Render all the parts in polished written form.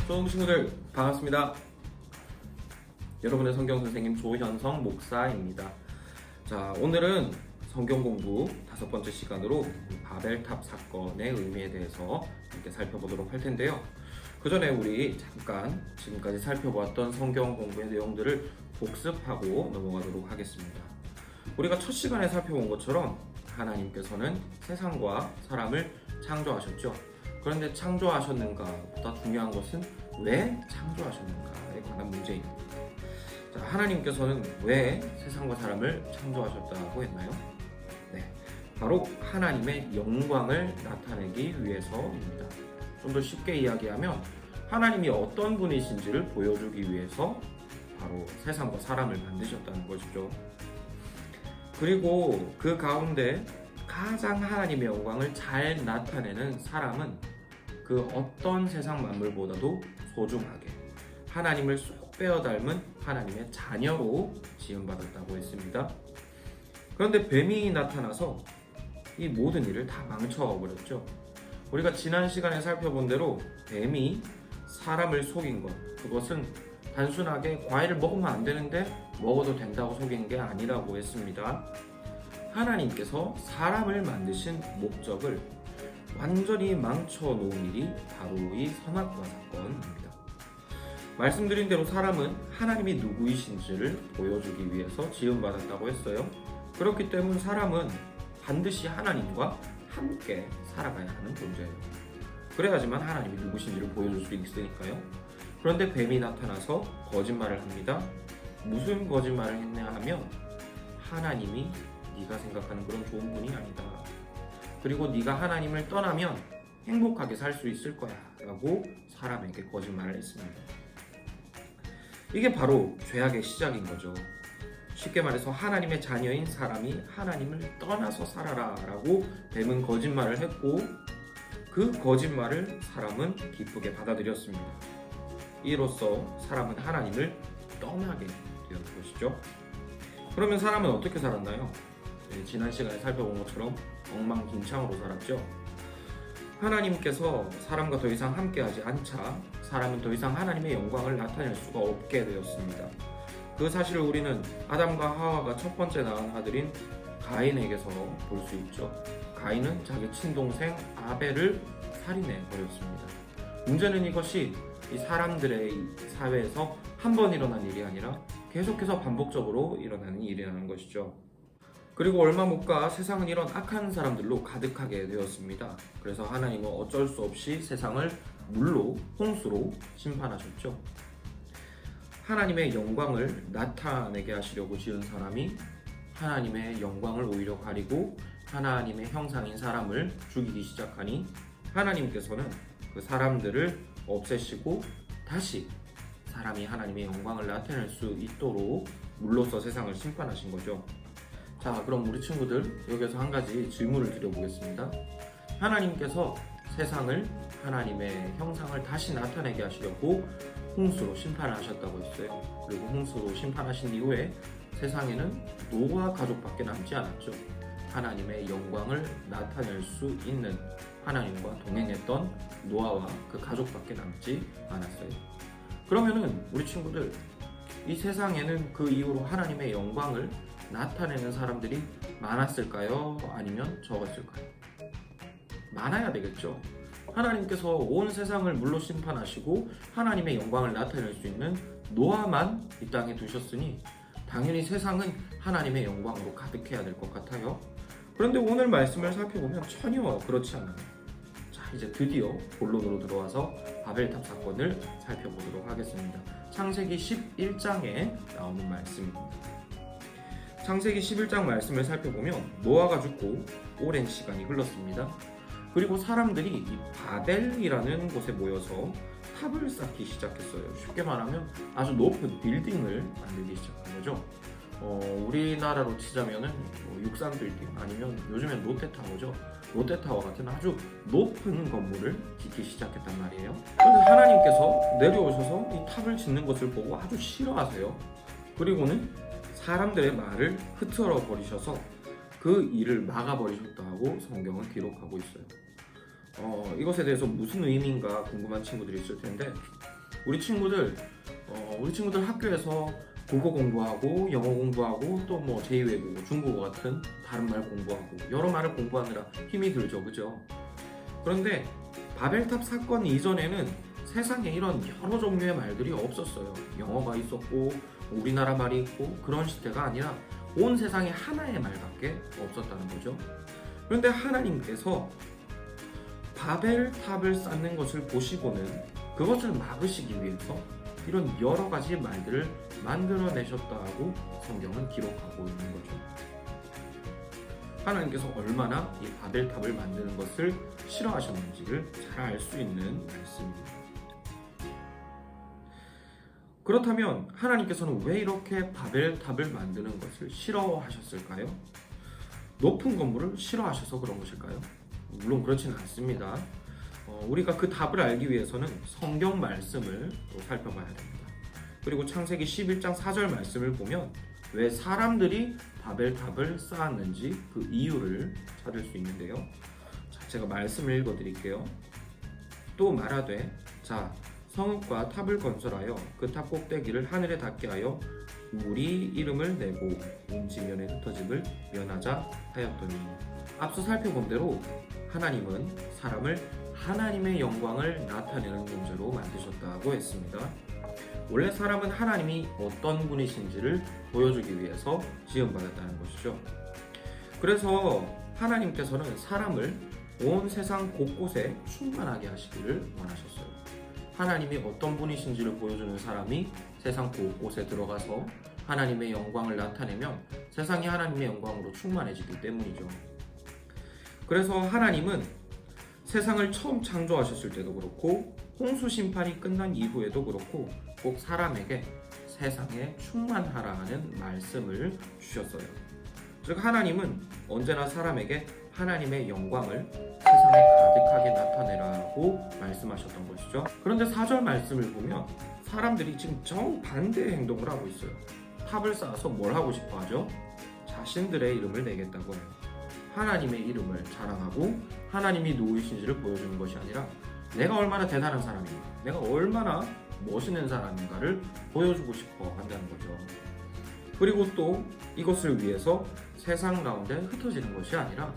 좋은 친구들 반갑습니다. 여러분의 성경 선생님 조현성 목사입니다. 자, 오늘은 성경 공부 5번째 시간으로 바벨탑 사건의 의미에 대해서 함께 살펴보도록 할 텐데요. 그 전에 우리 잠깐 지금까지 살펴보았던 성경 공부의 내용들을 복습하고 넘어가도록 하겠습니다. 우리가 첫 시간에 살펴본 것처럼 하나님께서는 세상과 사람을 창조하셨죠. 그런데 창조하셨는가보다 중요한 것은 왜 창조하셨는가에 관한 문제입니다. 자, 하나님께서는 왜 세상과 사람을 창조하셨다고 했나요? 네, 바로 하나님의 영광을 나타내기 위해서입니다. 좀 더 쉽게 이야기하면 하나님이 어떤 분이신지를 보여주기 위해서 바로 세상과 사람을 만드셨다는 것이죠. 그리고 그 가운데 가장 하나님의 영광을 잘 나타내는 사람은 그 어떤 세상 만물보다도 소중하게 하나님을 쏙 빼어 닮은 하나님의 자녀로 지음받았다고 했습니다. 그런데 뱀이 나타나서 이 모든 일을 다 망쳐버렸죠. 우리가 지난 시간에 살펴본 대로 뱀이 사람을 속인 것, 그것은 단순하게 과일을 먹으면 안 되는데 먹어도 된다고 속인 게 아니라고 했습니다. 하나님께서 사람을 만드신 목적을 완전히 망쳐놓은 일이 바로 이 선악과 사건입니다. 말씀드린 대로 사람은 하나님이 누구이신지를 보여주기 위해서 지음받았다고 했어요. 그렇기 때문에 사람은 반드시 하나님과 함께 살아가야 하는 존재예요. 그래야지만 하나님이 누구신지를 보여줄 수 있으니까요. 그런데 뱀이 나타나서 거짓말을 합니다. 무슨 거짓말을 했냐 하면 하나님이 네가 생각하는 그런 좋은 분이 아니다. 그리고 네가 하나님을 떠나면 행복하게 살 수 있을 거야 라고 사람에게 거짓말을 했습니다. 이게 바로 죄악의 시작인 거죠. 쉽게 말해서 하나님의 자녀인 사람이 하나님을 떠나서 살아라 라고 뱀은 거짓말을 했고 그 거짓말을 사람은 기쁘게 받아들였습니다. 이로써 사람은 하나님을 떠나게 되는 것이죠. 그러면 사람은 어떻게 살았나요? 지난 시간에 살펴본 것처럼 엉망진창으로 살았죠. 하나님께서 사람과 더 이상 함께하지 않자 사람은 더 이상 하나님의 영광을 나타낼 수가 없게 되었습니다. 그 사실을 우리는 아담과 하와가 첫 번째 낳은 아들인 가인에게서 볼 수 있죠. 가인은 자기 친동생 아벨을 살인해 버렸습니다. 문제는 이것이 이 사람들의 사회에서 한 번 일어난 일이 아니라 계속해서 반복적으로 일어나는 일이라는 것이죠. 그리고 얼마 못 가 세상은 이런 악한 사람들로 가득하게 되었습니다. 그래서 하나님은 어쩔 수 없이 세상을 물로, 홍수로 심판하셨죠. 하나님의 영광을 나타내게 하시려고 지은 사람이 하나님의 영광을 오히려 가리고 하나님의 형상인 사람을 죽이기 시작하니 하나님께서는 그 사람들을 없애시고 다시 사람이 하나님의 영광을 나타낼 수 있도록 물로써 세상을 심판하신 거죠. 자, 그럼 우리 친구들 여기서 한 가지 질문을 드려보겠습니다. 하나님께서 세상을 하나님의 형상을 다시 나타내게 하시려고 홍수로 심판을 하셨다고 했어요. 그리고 홍수로 심판하신 이후에 세상에는 노아 가족밖에 남지 않았죠. 하나님의 영광을 나타낼 수 있는 하나님과 동행했던 노아와 그 가족밖에 남지 않았어요. 그러면은 우리 친구들 이 세상에는 그 이후로 하나님의 영광을 나타내는 사람들이 많았을까요? 아니면 적었을까요? 많아야 되겠죠. 하나님께서 온 세상을 물로 심판하시고 하나님의 영광을 나타낼 수 있는 노아만 이 땅에 두셨으니 당연히 세상은 하나님의 영광으로 가득해야 될 것 같아요. 그런데 오늘 말씀을 살펴보면 전혀 그렇지 않아요. 자, 이제 드디어 본론으로 들어와서 바벨탑 사건을 살펴보도록 하겠습니다. 창세기 11장에 나오는 말씀입니다. 창세기 11장 말씀을 살펴보면 노아가 죽고 오랜 시간이 흘렀습니다. 그리고 사람들이 이 바벨이라는 곳에 모여서 탑을 쌓기 시작했어요. 쉽게 말하면 아주 높은 빌딩을 만들기 시작한 거죠. 우리나라로 치자면은 육산 빌딩 아니면 요즘엔 롯데타워죠. 롯데타워 같은 아주 높은 건물을 짓기 시작했단 말이에요. 그런데 하나님께서 내려오셔서 이 탑을 짓는 것을 보고 아주 싫어하세요. 그리고는 사람들의 말을 흐트러 버리셔서 그 일을 막아버리셨다고 성경은 기록하고 있어요. 이것에 대해서 무슨 의미인가 궁금한 친구들이 있을 텐데 우리 친구들 학교에서 국어 공부하고 영어 공부하고 또 뭐 제2외국어, 중국어 같은 다른 말 공부하고 여러 말을 공부하느라 힘이 들죠, 그죠? 그런데 바벨탑 사건 이전에는 세상에 이런 여러 종류의 말들이 없었어요. 영어가 있었고 우리나라 말이 있고 그런 시대가 아니라 온 세상에 하나의 말밖에 없었다는 거죠. 그런데 하나님께서 바벨탑을 쌓는 것을 보시고는 그것을 막으시기 위해서 이런 여러 가지 말들을 만들어내셨다고 성경은 기록하고 있는 거죠. 하나님께서 얼마나 이 바벨탑을 만드는 것을 싫어하셨는지를 잘 알 수 있는 말씀입니다. 그렇다면 하나님께서는 왜 이렇게 바벨탑을 만드는 것을 싫어하셨을까요? 높은 건물을 싫어하셔서 그런 것일까요? 물론 그렇지는 않습니다. 우리가 그 답을 알기 위해서는 성경 말씀을 또 살펴봐야 됩니다. 그리고 창세기 11장 4절 말씀을 보면 왜 사람들이 바벨탑을 쌓았는지 그 이유를 찾을 수 있는데요. 자, 제가 말씀을 읽어드릴게요. 또 말하되 자 성읍과 탑을 건설하여 그 탑 꼭대기를 하늘에 닿게 하여 우리 이름을 내고 온 지면에 흩어짐을 면하자 하였더니 앞서 살펴본 대로 하나님은 사람을 하나님의 영광을 나타내는 존재로 만드셨다고 했습니다. 원래 사람은 하나님이 어떤 분이신지를 보여주기 위해서 지음받았다는 것이죠. 그래서 하나님께서는 사람을 온 세상 곳곳에 충만하게 하시기를 원하셨어요. 하나님이 어떤 분이신지를 보여주는 사람이 세상 곳곳에 들어가서 하나님의 영광을 나타내면 세상이 하나님의 영광으로 충만해지기 때문이죠. 그래서 하나님은 세상을 처음 창조하셨을 때도 그렇고 홍수 심판이 끝난 이후에도 그렇고 꼭 사람에게 세상에 충만하라는 말씀을 주셨어요. 즉 하나님은 언제나 사람에게 하나님의 영광을 세상에 가득하게 나타내라고 말씀하셨던 것이죠. 그런데 4절 말씀을 보면 사람들이 지금 정반대의 행동을 하고 있어요. 탑을 쌓아서 뭘 하고 싶어 하죠? 자신들의 이름을 내겠다고 해요. 하나님의 이름을 자랑하고 하나님이 누구이신지를 보여주는 것이 아니라 내가 얼마나 대단한 사람인가, 내가 얼마나 멋있는 사람인가를 보여주고 싶어 한다는 거죠. 그리고 또 이것을 위해서 세상 가운데 흩어지는 것이 아니라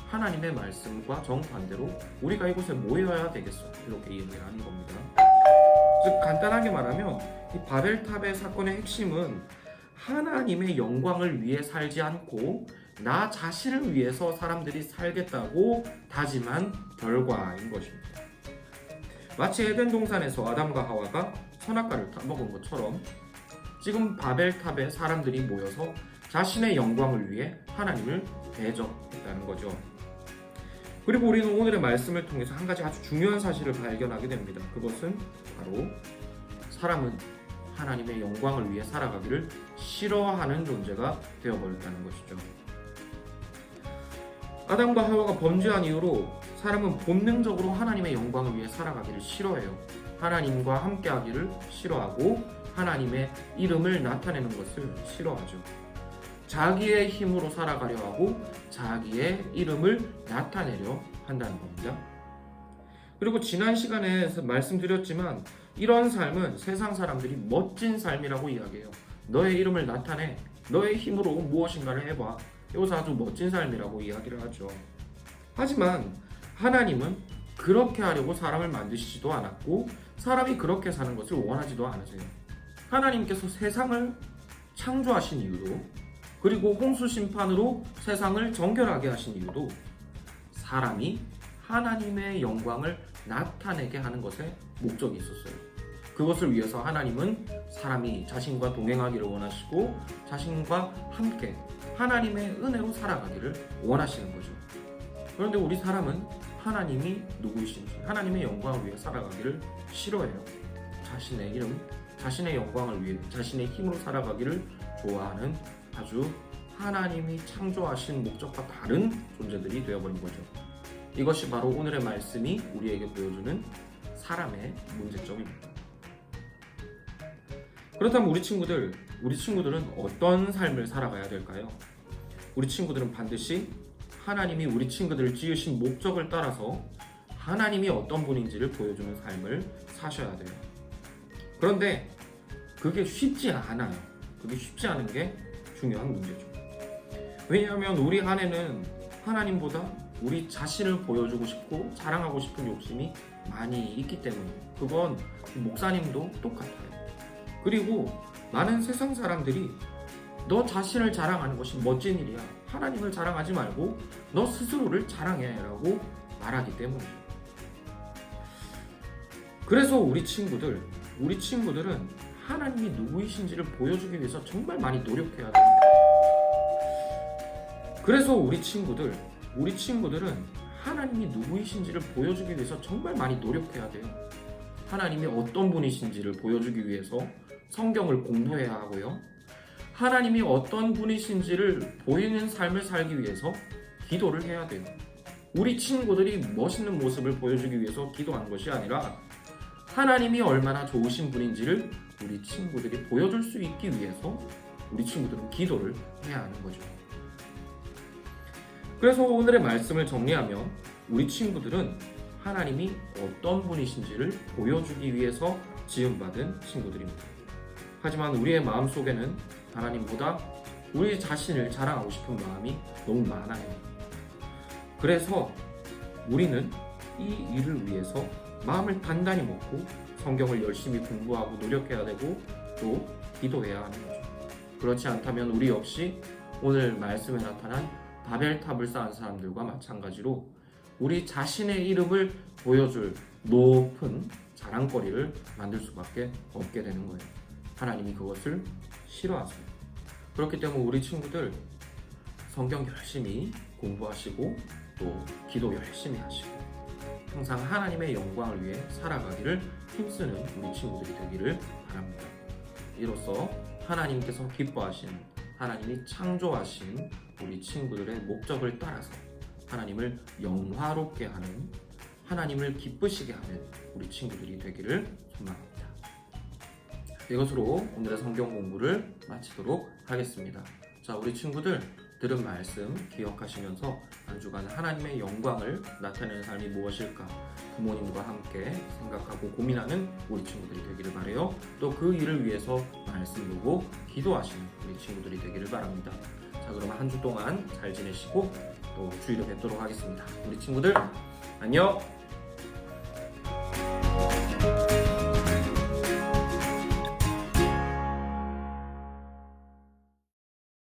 하나님의 말씀과 정반대로 우리가 이곳에 모여야 되겠어, 이렇게 이야기를 하는 겁니다. 즉 간단하게 말하면 이 바벨탑의 사건의 핵심은 하나님의 영광을 위해 살지 않고 나 자신을 위해서 사람들이 살겠다고 다짐한 결과인 것입니다. 마치 에덴 동산에서 아담과 하와가 선악과를 따먹은 것처럼 지금 바벨탑에 사람들이 모여서 자신의 영광을 위해 하나님을 대적했다는 거죠. 그리고 우리는 오늘의 말씀을 통해서 한 가지 아주 중요한 사실을 발견하게 됩니다. 그것은 바로 사람은 하나님의 영광을 위해 살아가기를 싫어하는 존재가 되어버렸다는 것이죠. 아담과 하와가 범죄한 이후로 사람은 본능적으로 하나님의 영광을 위해 살아가기를 싫어해요. 하나님과 함께하기를 싫어하고 하나님의 이름을 나타내는 것을 싫어하죠. 자기의 힘으로 살아가려 하고 자기의 이름을 나타내려 한다는 겁니다. 그리고 지난 시간에 말씀드렸지만 이런 삶은 세상 사람들이 멋진 삶이라고 이야기해요. 너의 이름을 나타내, 너의 힘으로 무엇인가를 해봐. 이것은 아주 멋진 삶이라고 이야기를 하죠. 하지만 하나님은 그렇게 하려고 사람을 만드시지도 않았고 사람이 그렇게 사는 것을 원하지도 않으세요. 하나님께서 세상을 창조하신 이유도 그리고 홍수 심판으로 세상을 정결하게 하신 이유도 사람이 하나님의 영광을 나타내게 하는 것에 목적이 있었어요. 그것을 위해서 하나님은 사람이 자신과 동행하기를 원하시고 자신과 함께 하나님의 은혜로 살아가기를 원하시는 거죠. 그런데 우리 사람은 하나님이 누구이신지 하나님의 영광을 위해 살아가기를 싫어해요. 자신의 이름, 자신의 영광을 위해 자신의 힘으로 살아가기를 좋아하는 아주 하나님이 창조하신 목적과 다른 존재들이 되어버린 거죠. 이것이 바로 오늘의 말씀이 우리에게 보여주는 사람의 문제점입니다. 그렇다면 우리 친구들은 어떤 삶을 살아가야 될까요? 우리 친구들은 반드시 하나님이 우리 친구들을 지으신 목적을 따라서 하나님이 어떤 분인지를 보여주는 삶을 사셔야 돼요. 그런데 그게 쉽지 않아요. 그게 쉽지 않은 게 중요한 문제죠. 왜냐하면 우리 안에는 하나님보다 우리 자신을 보여주고 싶고 자랑하고 싶은 욕심이 많이 있기 때문에, 그건 목사님도 똑같아요. 그리고 많은 세상 사람들이 너 자신을 자랑하는 것이 멋진 일이야, 하나님을 자랑하지 말고 너 스스로를 자랑해 라고 말하기 때문이죠. 그래서 우리 친구들은 하나님이 누구이신지를 보여주기 위해서 정말 많이 노력해야 됩니다. 그래서 우리 친구들은 하나님이 누구이신지를 보여주기 위해서 정말 많이 노력해야 돼요. 하나님이 어떤 분이신지를 보여주기 위해서 성경을 공부해야 하고요. 하나님이 어떤 분이신지를 보이는 삶을 살기 위해서 기도를 해야 돼요. 우리 친구들이 멋있는 모습을 보여주기 위해서 기도하는 것이 아니라 하나님이 얼마나 좋으신 분인지를 우리 친구들이 보여줄 수 있기 위해서 우리 친구들은 기도를 해야 하는 거죠. 그래서 오늘의 말씀을 정리하면 우리 친구들은 하나님이 어떤 분이신지를 보여주기 위해서 지음받은 친구들입니다. 하지만 우리의 마음속에는 하나님보다 우리 자신을 자랑하고 싶은 마음이 너무 많아요. 그래서 우리는 이 일을 위해서 마음을 단단히 먹고 성경을 열심히 공부하고 노력해야 되고 또 기도해야 하는 거죠. 그렇지 않다면 우리 역시 오늘 말씀에 나타난 바벨탑을 쌓은 사람들과 마찬가지로 우리 자신의 이름을 보여줄 높은 자랑거리를 만들 수밖에 없게 되는 거예요. 하나님이 그것을 싫어하세요. 그렇기 때문에 우리 친구들 성경 열심히 공부하시고 또 기도 열심히 하시고 항상 하나님의 영광을 위해 살아가기를 힘쓰는 우리 친구들이 되기를 바랍니다. 이로써 하나님께서 기뻐하신, 하나님이 창조하신 우리 친구들의 목적을 따라서 하나님을 영화롭게 하는, 하나님을 기쁘시게 하는 우리 친구들이 되기를 소망합니다. 이것으로 오늘의 성경 공부를 마치도록 하겠습니다. 자, 우리 친구들 들은 말씀 기억하시면서 한 주간 하나님의 영광을 나타내는 삶이 무엇일까 부모님과 함께 생각하고 고민하는 우리 친구들이 되기를 바라요. 또 그 일을 위해서 말씀 보고 기도하시는 우리 친구들이 되기를 바랍니다. 자, 그러면 한 주 동안 잘 지내시고 또 주일에 뵙도록 하겠습니다. 우리 친구들 안녕.